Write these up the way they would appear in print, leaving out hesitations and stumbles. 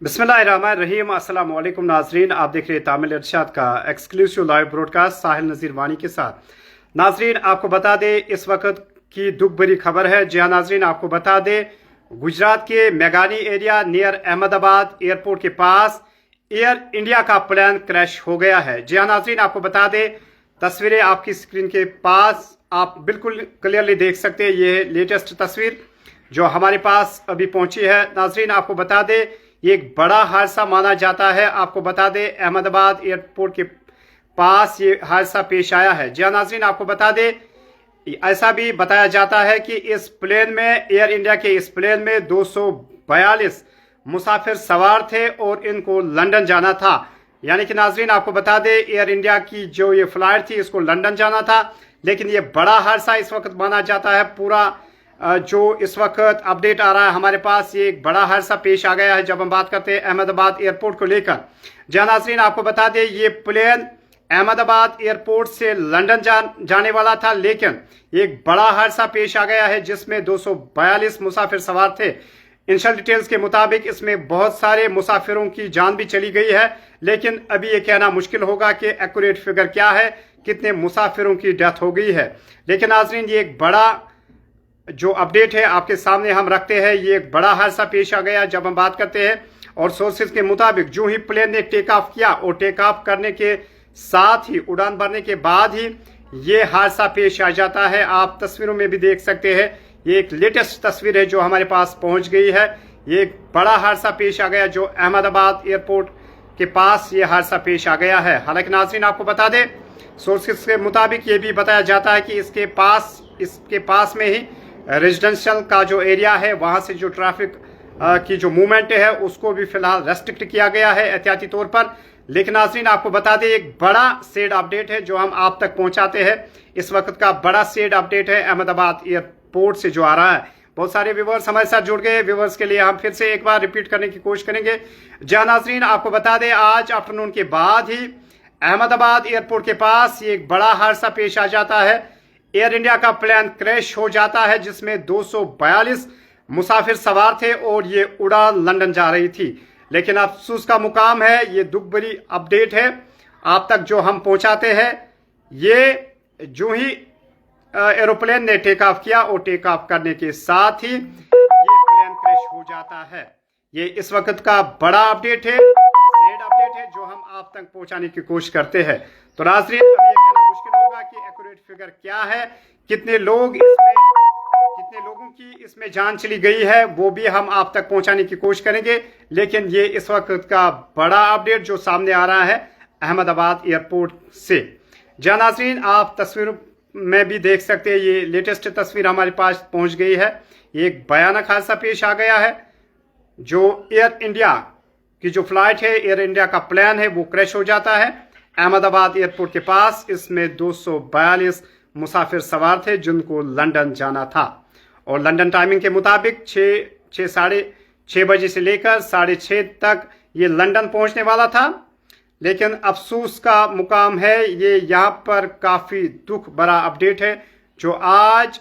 बिस्मिल्लाहिर्रहमानिर्रहीम। अस्सलाम वालेकुम नाजरीन, आप देख रहे हैं तामिल इरशाद का एक्सक्लूसिव लाइव ब्रॉडकास्ट साहिल नज़ीर वानी के साथ। नाजरीन आपको बता दें इस वक्त की दुख भरी खबर है। जी हाँ नाजरीन, आपको बता दें गुजरात के मेघानी एरिया नियर अहमदाबाद एयरपोर्ट के पास एयर इंडिया का प्लेन क्रैश हो गया है। जी हाँ नाजरीन, आपको बता दें तस्वीरें आपकी स्क्रीन के पास आप बिल्कुल क्लियरली देख सकते हैं। ये लेटेस्ट तस्वीर जो हमारे पास अभी पहुंची है। नाजरीन आपको बता दें ये एक बड़ा हादसा माना जाता है। आपको बता दें अहमदाबाद एयरपोर्ट के पास ये हादसा पेश आया है। जी हाँ नाजरीन, आपको बता दें ऐसा भी बताया जाता है कि इस प्लेन में एयर इंडिया के इस प्लेन में 242 मुसाफिर सवार थे और इनको लंदन जाना था। यानी कि नाजरीन आपको बता दें एयर इंडिया की जो ये फ्लाइट थी इसको लंदन जाना था, लेकिन ये बड़ा हादसा इस वक्त माना जाता है। पूरा जो इस वक्त अपडेट आ रहा है हमारे पास, ये एक बड़ा हादसा पेश आ गया है जब हम बात करते हैं अहमदाबाद एयरपोर्ट को लेकर। जहाँ नाजरीन आपको बता दें ये प्लेन अहमदाबाद एयरपोर्ट से लंदन जाने वाला था, लेकिन एक बड़ा हादसा पेश आ गया है जिसमें 242 मुसाफिर सवार थे। इनिशियल डिटेल्स के मुताबिक इसमें बहुत सारे मुसाफिरों की जान भी चली गई है, लेकिन अभी ये कहना मुश्किल होगा कि एक्यूरेट फिगर क्या है, कितने मुसाफिरों की डेथ हो गई है। लेकिन नाजरीन ये एक बड़ा जो अपडेट है आपके सामने हम रखते हैं। ये एक बड़ा हादसा पेश आ गया जब हम बात करते हैं, और सोर्सेज के मुताबिक जो ही प्लेन ने टेक ऑफ किया और टेक ऑफ करने के साथ ही उड़ान भरने के बाद ही ये हादसा पेश आ जाता है। आप तस्वीरों में भी देख सकते हैं, ये एक लेटेस्ट तस्वीर है जो हमारे पास पहुंच गई है। ये एक बड़ा हादसा पेश आ गया जो अहमदाबाद एयरपोर्ट के पास ये हादसा पेश आ गया है। हालांकि नाजरीन आपको बता दें सोर्सेज के मुताबिक ये भी बताया जाता है कि इसके पास में ही रेजिडेंशियल का जो एरिया है वहां से जो ट्रैफिक की जो मूवमेंट है उसको भी फिलहाल रेस्ट्रिक्ट किया गया है एहतियाती तौर पर। लेकिन नाज़रीन आपको बता दें एक बड़ा सैड अपडेट है जो हम आप तक पहुंचाते हैं। इस वक्त का बड़ा सैड अपडेट है अहमदाबाद एयरपोर्ट से जो आ रहा है। बहुत सारे व्यूवर्स हमारे साथ जुड़ गए। व्यूवर्स के लिए हम फिर से एक बार रिपीट करने की कोशिश करेंगे। जहां नाज़रीन आपको बता दें आज आफ्टरनून के बाद ही अहमदाबाद एयरपोर्ट के पास ये एक बड़ा हादसा पेश आ जाता है। एयर इंडिया का प्लेन क्रैश हो जाता है जिसमें 242 मुसाफिर सवार थे और ये उड़ान लंदन जा रही थी। लेकिन अफसोस का मुकाम है, ये दुख भरी अपडेट है आप तक जो हम पहुंचाते हैं। ये जो ही एरोप्लेन ने टेक ऑफ किया और टेक ऑफ करने के साथ ही ये प्लेन क्रैश हो जाता है। ये इस वक्त का बड़ा अपडेट है, सैड अपडेट है जो हम आप तक पहुंचाने की कोशिश करते हैं। तो नाज़रीन अभी ये कहना मुश्किल होगा कि एक्यूरेट फिगर क्या है, कितने लोगों की इसमें जान चली गई है, वो भी हम आप तक पहुंचाने की कोशिश करेंगे। लेकिन ये इस वक्त का बड़ा अपडेट जो सामने आ रहा है अहमदाबाद एयरपोर्ट से। जहाँ नाज़रीन आप तस्वीर में भी देख सकते हैं, ये लेटेस्ट तस्वीर हमारे पास पहुंच गई है। ये एक भयानक हादसा पेश आ गया है जो एयर इंडिया की जो फ्लाइट है, एयर इंडिया का प्लेन है, वो क्रैश हो जाता है अहमदाबाद एयरपोर्ट के पास। इसमें 242 मुसाफिर सवार थे जिनको लंदन जाना था, और लंदन टाइमिंग के मुताबिक 6 बजे से लेकर 6:30 तक ये लंदन पहुंचने वाला था। लेकिन अफसोस का मुकाम है, ये यहाँ पर काफ़ी दुख भरा अपडेट है जो आज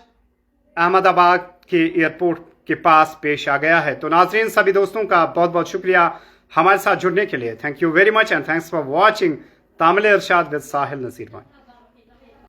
अहमदाबाद के एयरपोर्ट के पास पेश आ गया है। तो नाजरीन सभी दोस्तों का बहुत बहुत शुक्रिया हमारे साथ जुड़ने के लिए। Thank you very much and thanks for watching Tamil Irshad with Sahil Nazir वानी।